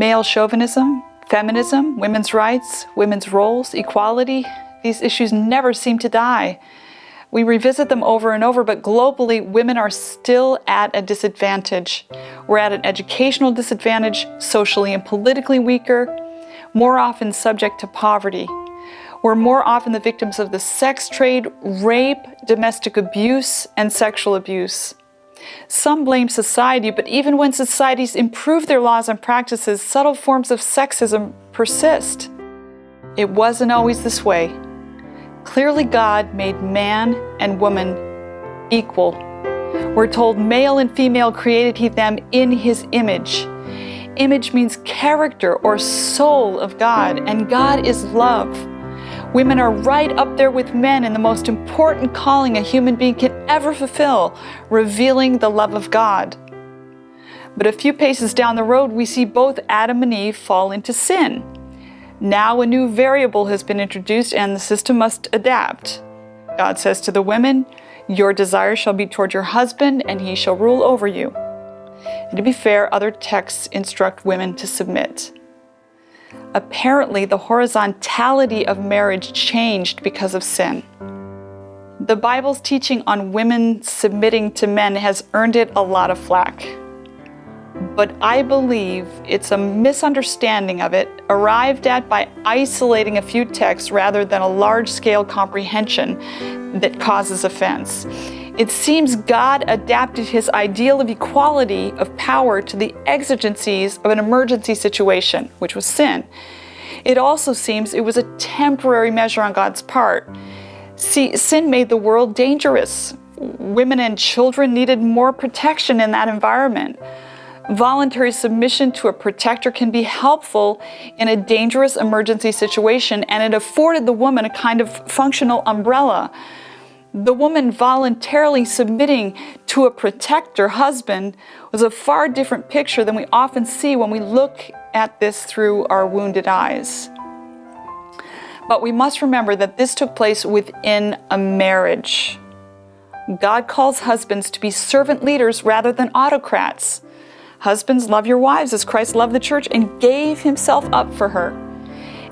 Male chauvinism, feminism, women's rights, women's roles, equality, these issues never seem to die. We revisit them over and over, but globally, women are still at a disadvantage. We're at an educational disadvantage, socially and politically weaker, more often subject to poverty. We're more often the victims of the sex trade, rape, domestic abuse, and sexual abuse. Some blame society, but even when societies improve their laws and practices, subtle forms of sexism persist. It wasn't always this way. Clearly, God made man and woman equal. We're told male and female created He them in His image. Image means character or soul of God, and God is love. Women are right up there with men in the most important calling a human being can ever fulfill, revealing the love of God. But a few paces down the road, we see both Adam and Eve fall into sin. Now a new variable has been introduced and the system must adapt. God says to the women, "Your desire shall be toward your husband, and he shall rule over you." And to be fair, other texts instruct women to submit. Apparently, the horizontality of marriage changed because of sin. The Bible's teaching on women submitting to men has earned it a lot of flack. But I believe it's a misunderstanding of it, arrived at by isolating a few texts rather than a large-scale comprehension that causes offense. It seems God adapted His ideal of equality of power to the exigencies of an emergency situation, which was sin. It also seems it was a temporary measure on God's part. See, sin made the world dangerous. Women and children needed more protection in that environment. Voluntary submission to a protector can be helpful in a dangerous emergency situation, and it afforded the woman a kind of functional umbrella. The woman voluntarily submitting to a protector husband was a far different picture than we often see when we look at this through our wounded eyes. But we must remember that this took place within a marriage. God calls husbands to be servant leaders rather than autocrats. Husbands, love your wives as Christ loved the church and gave Himself up for her.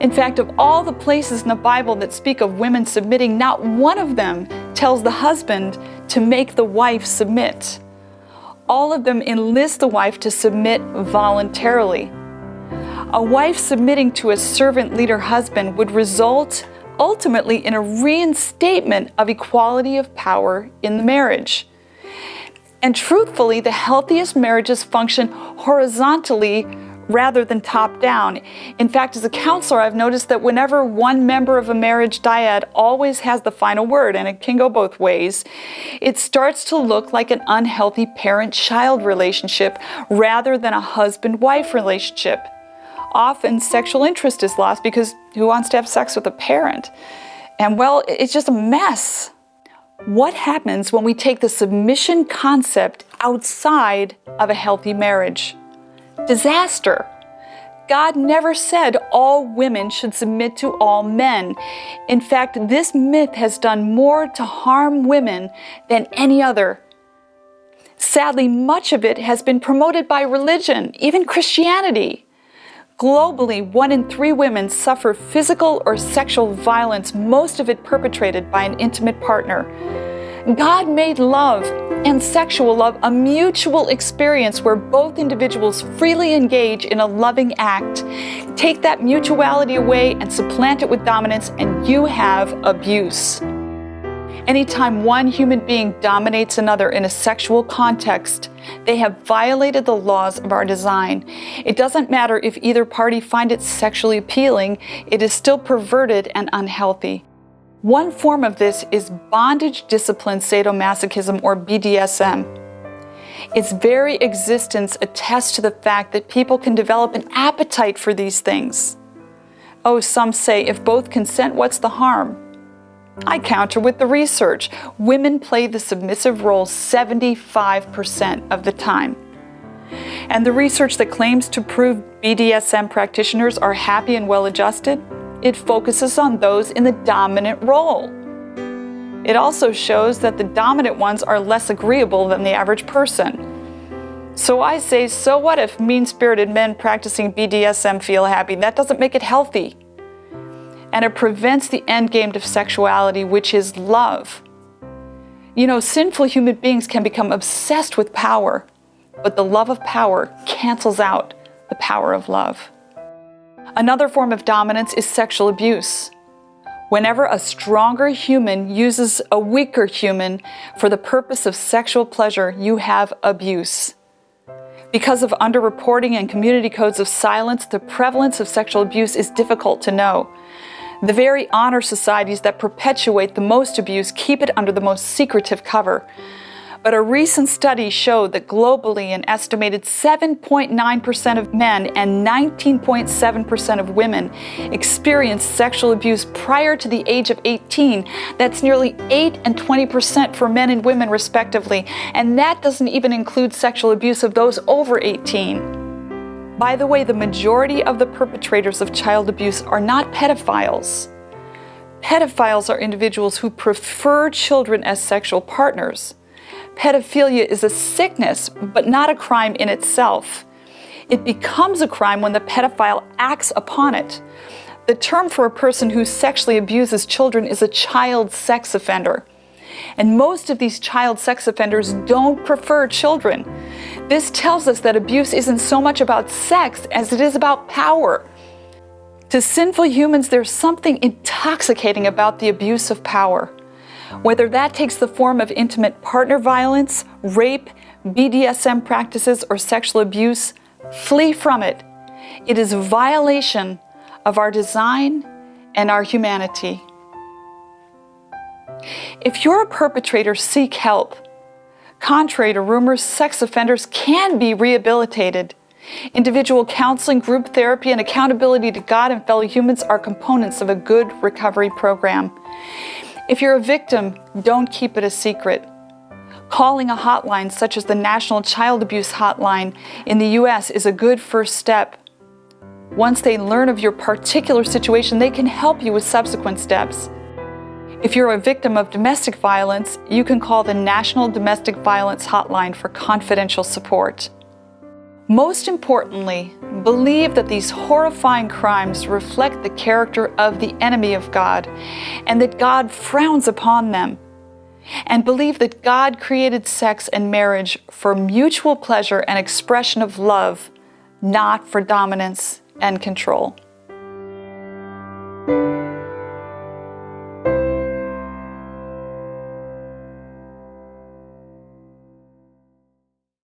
In fact, of all the places in the Bible that speak of women submitting, not one of them tells the husband to make the wife submit. All of them enlist the wife to submit voluntarily. A wife submitting to a servant leader husband would result ultimately in a reinstatement of equality of power in the marriage. And truthfully, the healthiest marriages function horizontally rather than top down. In fact, as a counselor, I've noticed that whenever one member of a marriage dyad always has the final word, and it can go both ways, it starts to look like an unhealthy parent-child relationship rather than a husband-wife relationship. Often sexual interest is lost because who wants to have sex with a parent? And well, it's just a mess. What happens when we take the submission concept outside of a healthy marriage? Disaster. God never said all women should submit to all men. In fact, this myth has done more to harm women than any other. Sadly, much of it has been promoted by religion, even Christianity. Globally, 1 in 3 women suffer physical or sexual violence, most of it perpetrated by an intimate partner. God made love and sexual love a mutual experience where both individuals freely engage in a loving act. Take that mutuality away and supplant it with dominance, and you have abuse. Anytime one human being dominates another in a sexual context, they have violated the laws of our design. It doesn't matter if either party find it sexually appealing, it is still perverted and unhealthy. One form of this is bondage discipline sadomasochism, or BDSM. Its very existence attests to the fact that people can develop an appetite for these things. Oh, some say, if both consent, what's the harm? I counter with the research. Women play the submissive role 75% of the time. And the research that claims to prove BDSM practitioners are happy and well-adjusted, it focuses on those in the dominant role. It also shows that the dominant ones are less agreeable than the average person. So I say, so what if mean-spirited men practicing BDSM feel happy? That doesn't make it healthy. And it prevents the end game of sexuality, which is love. You know, sinful human beings can become obsessed with power, but the love of power cancels out the power of love. Another form of dominance is sexual abuse. Whenever a stronger human uses a weaker human for the purpose of sexual pleasure, you have abuse. Because of underreporting and community codes of silence, the prevalence of sexual abuse is difficult to know. The very honor societies that perpetuate the most abuse keep it under the most secretive cover. But a recent study showed that globally an estimated 7.9% of men and 19.7% of women experienced sexual abuse prior to the age of 18. That's nearly 8 and 20% for men and women respectively. And that doesn't even include sexual abuse of those over 18. By the way, the majority of the perpetrators of child abuse are not pedophiles. Pedophiles are individuals who prefer children as sexual partners. Pedophilia is a sickness, but not a crime in itself. It becomes a crime when the pedophile acts upon it. The term for a person who sexually abuses children is a child sex offender. And most of these child sex offenders don't prefer children. This tells us that abuse isn't so much about sex as it is about power. To sinful humans, there's something intoxicating about the abuse of power. Whether that takes the form of intimate partner violence, rape, BDSM practices, or sexual abuse, flee from it. It is a violation of our design and our humanity. If you're a perpetrator, seek help. Contrary to rumors, sex offenders can be rehabilitated. Individual counseling, group therapy, and accountability to God and fellow humans are components of a good recovery program. If you're a victim, don't keep it a secret. Calling a hotline such as the National Child Abuse Hotline in the U.S. is a good first step. Once they learn of your particular situation, they can help you with subsequent steps. If you're a victim of domestic violence, you can call the National Domestic Violence Hotline for confidential support. Most importantly, believe that these horrifying crimes reflect the character of the enemy of God and that God frowns upon them. And believe that God created sex and marriage for mutual pleasure and expression of love, not for dominance and control.